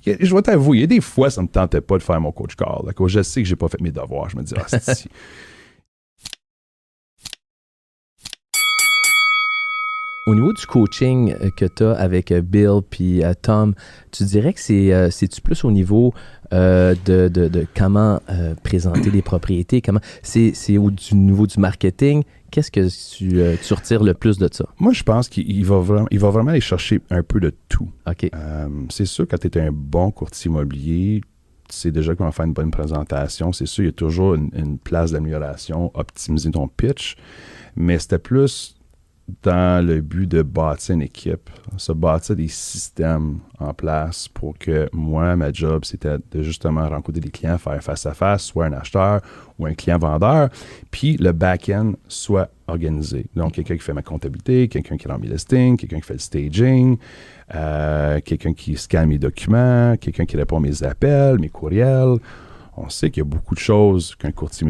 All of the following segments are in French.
je vais t'avouer, il y a des fois, ça me tentait pas de faire mon coach call. D'accord? Je sais que j'ai pas fait mes devoirs. Je me dis, si. Au niveau du coaching que tu as avec Bill puis Tom, tu dirais que c'est-tu plus au niveau de comment présenter les propriétés? Comment c'est au niveau du marketing? Qu'est-ce que tu retires le plus de ça? Moi, je pense qu'il va vraiment aller chercher un peu de tout. OK. C'est sûr, quand tu es un bon courtier immobilier, tu sais déjà comment faire une bonne présentation. C'est sûr, il y a toujours une place d'amélioration, optimiser ton pitch. Mais c'était plus dans le but de bâtir une équipe, se bâtir des systèmes en place pour que moi, ma job, c'était de justement rencontrer des clients, faire face à face, soit un acheteur ou un client vendeur, puis le back-end soit organisé. Donc, quelqu'un qui fait ma comptabilité, quelqu'un qui rend mes listings, quelqu'un qui fait le staging, quelqu'un qui scanne mes documents, quelqu'un qui répond à mes appels, mes courriels. On sait qu'il y a beaucoup de choses qu'un courtier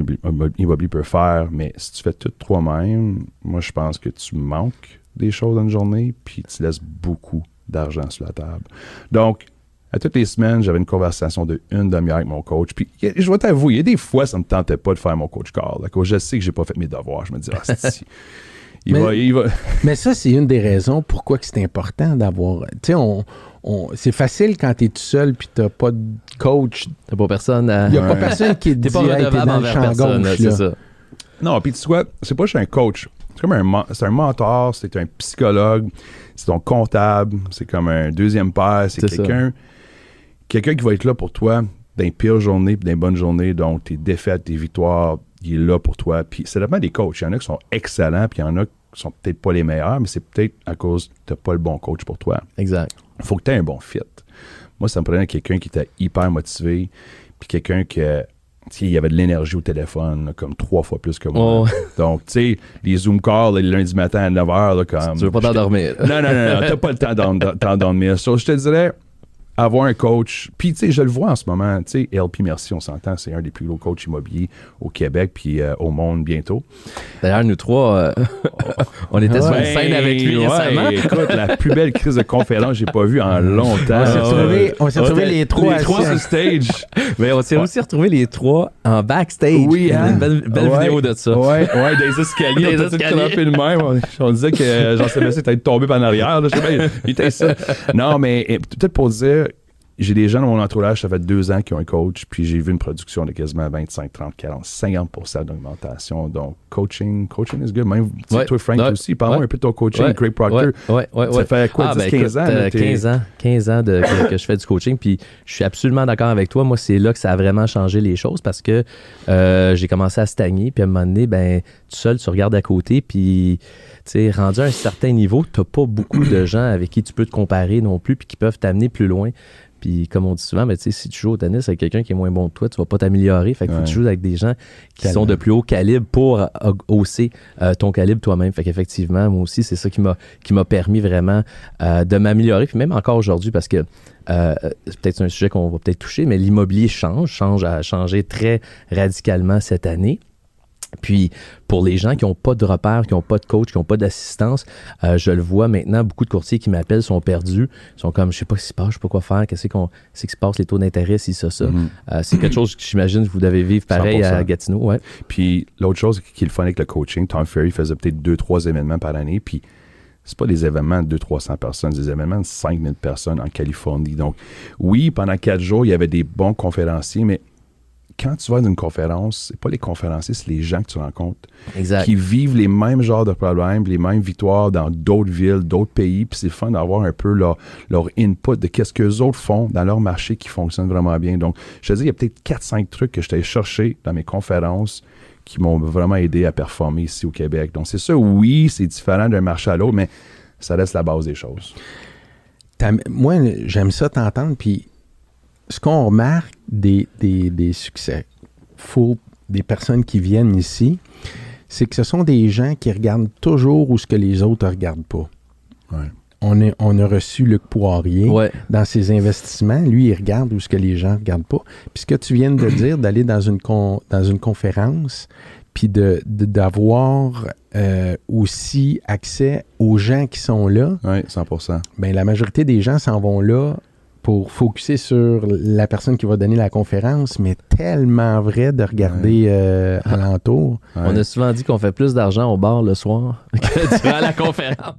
immobilier peut faire, mais si tu fais tout toi-même, moi, je pense que tu manques des choses dans une journée, puis tu laisses beaucoup d'argent sur la table. Donc, à toutes les semaines, j'avais une conversation de 1 demi-heure avec mon coach. Puis, je vais t'avouer, il y a des fois, ça ne me tentait pas de faire mon coach call. D'accord? Je sais que j'ai pas fait mes devoirs. Je me dis, si. Il va. Mais ça, c'est une des raisons pourquoi que c'est important d'avoir... Tu sais, c'est facile quand tu es tout seul puis tu n'as pas de coach. T'as pas personne à... Il n'y a pas personne qui te dit, hey, t'es dans le champ gauche. C'est ça. Non, puis tu vois, c'est pas juste un coach. C'est comme c'est un mentor, c'est un psychologue, c'est ton comptable, c'est comme un deuxième père, c'est quelqu'un qui va être là pour toi dans les pires journées puis dans les bonnes journées. Donc, tes défaites, tes victoires, il est là pour toi. Puis ça dépend des coachs. Il y en a qui sont excellents, puis il y en a qui sont peut-être pas les meilleurs, mais c'est peut-être à cause que tu n'as pas le bon coach pour toi. Exact. Il faut que tu aies un bon fit. Moi, ça me prenait quelqu'un qui était hyper motivé, puis quelqu'un il y avait de l'énergie au téléphone, là, comme 3 fois plus que moi. Oh. Donc, tu sais, les Zoom calls, les lundis matin à 9h, là, comme... Tu veux pas t'endormir. Non, t'as pas le temps d'endormir. So, je te dirais, avoir un coach, puis tu sais, je le vois en ce moment, tu sais, LP Merci, on s'entend, c'est un des plus gros coachs immobiliers au Québec, puis au monde bientôt. D'ailleurs, nous trois, on était sur une scène avec lui récemment. Écoute, la plus belle crise de conférence que j'ai pas vue en longtemps. On s'est retrouvés les trois sur le stage. Mais on s'est aussi retrouvés les trois en backstage. Oui, hein? Une belle vidéo de ça. Ouais, des escaliers. On était crampés de même. On disait que Jean-Sébastien était tombé par en arrière. Là. Je sais pas, il était ça. Non, mais peut-être pour dire, j'ai des gens dans mon entourage, ça fait 2 ans qui ont un coach, puis j'ai vu une production de quasiment 25, 30, 40, 50% d'augmentation. Donc, coaching is good. Même, toi, Frank, aussi, parle-moi un peu de ton coaching, Craig Proctor. Ça fait quoi, 10-15 ans? 15 ans que je fais du coaching, puis je suis absolument d'accord avec toi. Moi, c'est là que ça a vraiment changé les choses parce que j'ai commencé à stagner, puis à un moment donné, tout seul, tu regardes à côté, puis... Tu sais, rendu à un certain niveau, tu n'as pas beaucoup de gens avec qui tu peux te comparer non plus puis qui peuvent t'amener plus loin. Puis comme on dit souvent, mais tu sais, si tu joues au tennis avec quelqu'un qui est moins bon que toi, tu vas pas t'améliorer. Fait qu'il faut que tu joues avec des gens qui sont de plus haut calibre pour hausser ton calibre toi-même. Fait qu'effectivement, moi aussi, c'est ça qui m'a permis vraiment de m'améliorer. Puis même encore aujourd'hui, parce que c'est peut-être un sujet qu'on va peut-être toucher, mais l'immobilier a changé très radicalement cette année. Puis, pour les gens qui n'ont pas de repères, qui n'ont pas de coach, qui n'ont pas d'assistance, je le vois maintenant, beaucoup de courtiers qui m'appellent sont perdus, sont comme, je sais pas ce qui se passe, je sais pas quoi faire, qu'est-ce qui se passe, les taux d'intérêt, si ça. C'est quelque chose que j'imagine que vous devez vivre pareil 100%. À Gatineau. Ouais. Puis, l'autre chose qui est le fun avec le coaching, Tom Ferry faisait peut-être 2-3 événements par année, puis c'est pas des événements de 200-300 personnes, c'est des événements de 5000 personnes en Californie. Donc, oui, pendant 4 jours, il y avait des bons conférenciers, mais quand tu vas dans une conférence, c'est pas les conférenciers, c'est les gens que tu rencontres. Exact. Qui vivent les mêmes genres de problèmes, les mêmes victoires dans d'autres villes, d'autres pays. Puis c'est le fun d'avoir un peu leur input de qu'est-ce qu'eux autres font dans leur marché qui fonctionne vraiment bien. Donc, je te dis, il y a peut-être 4-5 trucs que je t'ai cherché dans mes conférences qui m'ont vraiment aidé à performer ici au Québec. Donc, c'est ça, oui, c'est différent d'un marché à l'autre, mais ça reste la base des choses. Moi, j'aime ça t'entendre, puis ce qu'on remarque des succès des personnes qui viennent ici, c'est que ce sont des gens qui regardent toujours où ce que les autres ne regardent pas. Ouais. On a reçu Luc Poirier dans ses investissements. Lui, il regarde où ce que les gens ne regardent pas. Puis ce que tu viens de dire, d'aller dans une conférence, puis d'avoir aussi accès aux gens qui sont là. Oui, 100%. Bien, la majorité des gens s'en vont là pour focuser sur la personne qui va donner la conférence, mais tellement vrai de regarder alentour. On a souvent dit qu'on fait plus d'argent au bar le soir que durant la conférence.